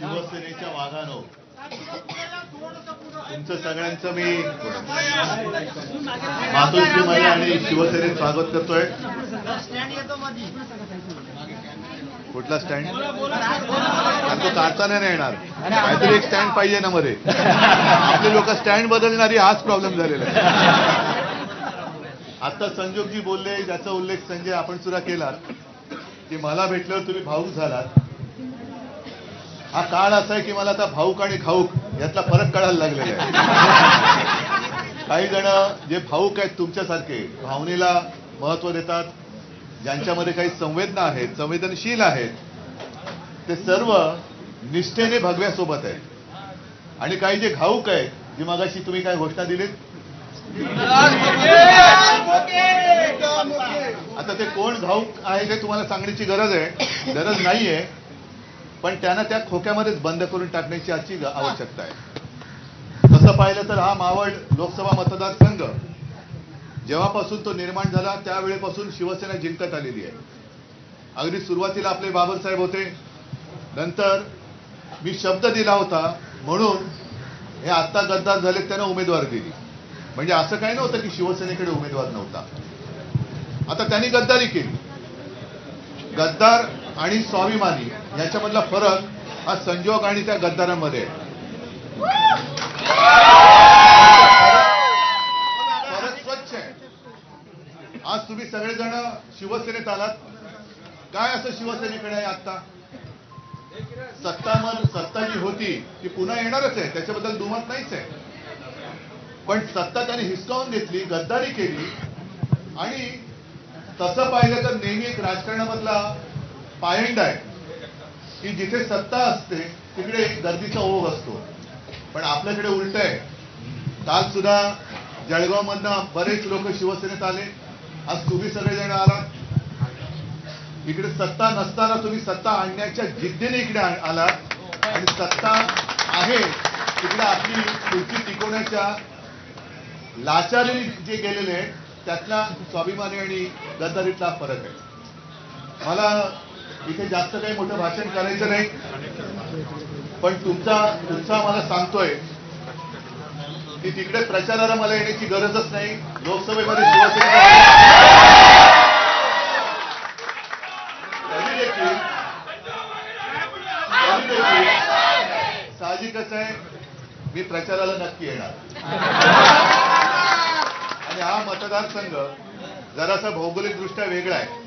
शिवसेनेच्या वाघानो, तुमचं सगळ्यांचं मी मातोश्रीमध्ये आणि शिवसेनेत स्वागत करतोय. कुठला स्टँड? तो काढताना नाही येणार, काहीतरी एक स्टँड पाहिजे ना मध्ये. आपले लोक स्टँड बदलणारी हाच प्रॉब्लेम झालेला आहे. आता संजोगजी बोलले, ज्याचा उल्लेख संजय आपण सुद्धा केलात की मला भेटल्यावर तुम्ही भाऊक झालात. हा काळ असा आहे की मला आता भाऊक आणि खाऊक यातला फरक कळायला लागलेला आहे. काही जण जे भाऊक आहेत तुमच्यासारखे, भावनेला महत्व देतात, ज्यांच्यामध्ये काही संवेदना आहेत, संवेदनशील आहेत, ते सर्व निष्ठेने भगव्यासोबत आहेत. आणि काही जे घाऊक आहेत, जी मगाशी तुम्ही काय घोषणा दिलीत, आता ते कोण घाऊक आहे ते तुम्हाला सांगण्याची गरज नाहीये, पण त्यांना त्या खोक्यामध्येच बंद करून टाकण्याची आजची आवश्यकता आहे. तसं पाहिलं तर हा मावळ लोकसभा मतदारसंघ जेव्हापासून तो निर्माण झाला त्यावेळेपासून शिवसेना जिंकत आलेली आहे. अगदी सुरुवातीला आपले बाबासाहेब होते, नंतर मी शब्द दिला होता म्हणून हे आत्ता गद्दार झाले त्यांना उमेदवारी दिली. म्हणजे असं काही नव्हतं की शिवसेनेकडे उमेदवार नव्हता. आता त्यांनी गद्दारी केली. गद्दार आणि स्वाभिमानी याच्यामधला फरक हा संजोग आणि त्या गद्दारांमध्ये आहे. फरक स्वच्छ आहे. आज तुम्ही सगळेजण शिवसेनेत आलात, काय असं शिवसेनेकडे आहे? आता सत्ता जी होती ती पुन्हा येणारच आहे, त्याच्याबद्दल दुमत नाहीच आहे. पण सत्ता त्यांनी हिसकावून घेतली, गद्दारी केली. आणि तसं पाहिलं तर नेहमी एक राजकारणामधला पायंडा आहे की जिथे सत्ता असते तिकडे गर्दीचा ओघ असतो. पण आपल्याकडे उलट आहे. काल सुद्धा जळगावमधनं बरेच लोक शिवसेनेत आले, आज तुम्ही सगळेजण आलात. इकडे सत्ता नसताना तुम्ही सत्ता आणण्याच्या जिद्दीने इकडे आलात, आणि सत्ता आहे तिकडे आपली खुर्ची टिकवण्याच्या लाचारी जे गेलेले आहेत त्यातला स्वाभिमानी आणि गद्दारीतला फरक आहे. मला इथे जास्त काही मोठं भाषण करायचं नाही, पण तुमचा उत्साह मला सांगतोय की तिकडे प्रचाराला मला येण्याची गरजच नाही. लोकसभेमध्ये साहजिकच आहे मी प्रचाराला नक्की येणार. आणि हा मतदारसंघ जरासा भौगोलिकदृष्ट्या वेगळा आहे.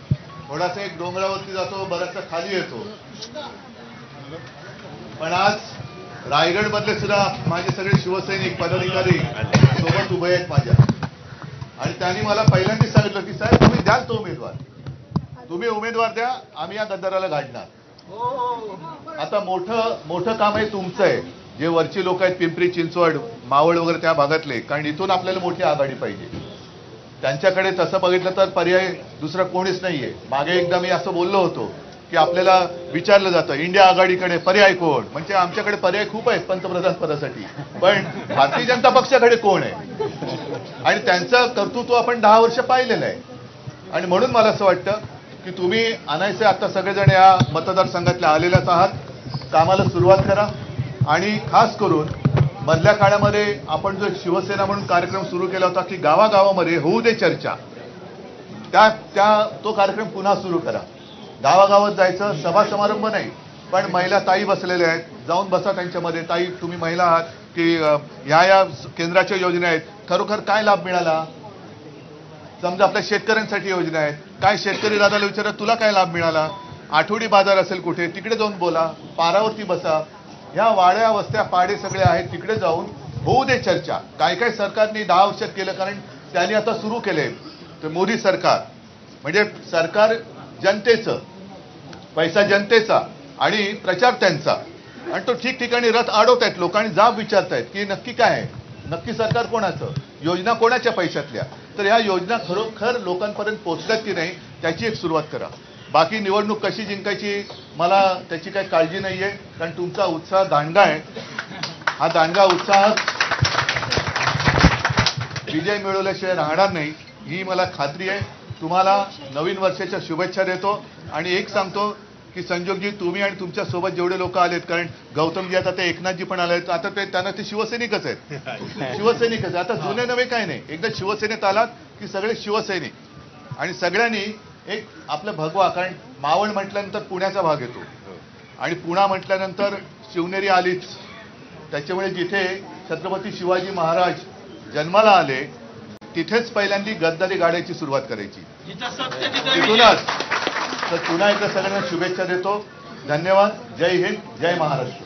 थोडासा एक डोंगरावरती जातो, बराचसा खाली येतो. पण आज रायगड मधले सुद्धा माझे सगळे शिवसैनिक पदाधिकारी सोबत उभे आहेत माझ्या. आणि त्यांनी मला पहिल्यांदा सांगितलं की साहेब तुम्ही द्याल तो उमेदवार, तुम्ही उमेदवार द्या, आम्ही या गद्दाराला गाडणार. आता मोठं काम आहे तुमचं आहे, जे वरची लोक आहेत पिंपरी चिंचवड मावळ वगैरे त्या भागातले, कारण इथून आपल्याला मोठी आघाडी पाहिजे. त्यांच्याकडे तसं बघितलं तर पर्याय दुसरा कोणीच नाहीये. मागे एकदा मी असं बोललो होतो की आपल्याला विचारलं जातं इंडिया आघाडीकडे पर्याय कोण, म्हणजे आमच्याकडे पर्याय खूप आहेत पंतप्रधान पदासाठी, पण भारतीय जनता पक्षाकडे कोण आहे? आणि त्यांचं कर्तृत्व आपण 10 वर्ष पाहिलेलं आहे. आणि म्हणून मला असं वाटतं की तुम्ही अनायसे आता सगळेजण या मतदारसंघातल्या आलेल्याच आहात, कामाला सुरुवात करा. आणि खास करून मधल्या काळामध्ये आपण जो शिवसेना म्हणून कार्यक्रम सुरू केला होता की गावागावामध्ये होऊ दे चर्चा, तो कार्यक्रम पुन्हा सुरू करा. गावागावात जायचं, सभा समारंभ नाही, पण महिला ताई बसलेल्या आहेत, जाऊन बसा त्यांच्यामध्ये. ताई तुम्ही महिला आहात की या केंद्राच्या योजना आहेत, खरोखर काय लाभ मिळाला? समजा आपल्या शेतकऱ्यांसाठी योजना आहेत, काय शेतकरी दादाला विचारा तुला काय लाभ मिळाला? आठवडी बाजार असेल कुठे, तिकडे जाऊन बोला, पारावरती बसा. ह्या वाड्या वस्त्या पाडे सगळे आहेत, तिकडे जाऊन होऊ दे चर्चा. काय काय सरकारने 10 वर्षात केलं, कारण त्यांनी आता सुरू केले. तर मोदी सरकार म्हणजे सरकार जनतेचं, पैसा जनतेचा आणि प्रचार त्यांचा, आणि तो ठिकठिकाणी रथ अडवतायत. लोकांनी जाब विचारतायत की नक्की काय आहे, नक्की सरकार कोणाचं, योजना कोणाच्या पैशातल्या. तर ह्या योजना खरोखर लोकांपर्यंत पोहोचल्यात की नाही त्याची एक सुरुवात करा. बाकी निवडणूक कशी जिंकायची मला त्याची काही काळजी नाहीये, कारण तुमचा उत्साह दांडगा आहे. हा दांडगा उत्साह विजय मिळवल्याशिवाय राहणार नाही, ही मला खात्री आहे. तुम्हाला नवीन वर्षाच्या शुभेच्छा देतो. आणि एक सांगतो की संजोगजी तुम्ही आणि तुमच्या सोबत जेवढे लोक आलेत, कारण गौतमजी आता ते एकनाथजी पण आलेत, आता त्यांना ते शिवसैनिकच आहेत. शिवसैनिकच आहे. आता जुने नवे काय नाही, एकदा शिवसेनेत आलात की सगळे शिवसैनिक आणि सगळ्यांनी एक आपलं भगवा, कारण मावळ म्हटल्यानंतर पुण्याचा भाग येतो आणि पुणा म्हटल्यानंतर शिवनेरी आलीच. त्याच्यामुळे जिथे छत्रपती शिवाजी महाराज जन्माला आले तिथेच पहिल्यांदी गद्दारी गाड्याची सुरुवात करायची तिथूनच. तर पुन्हा एकदा सगळ्यांना शुभेच्छा देतो. धन्यवाद. जय हिंद, जय महाराष्ट्र.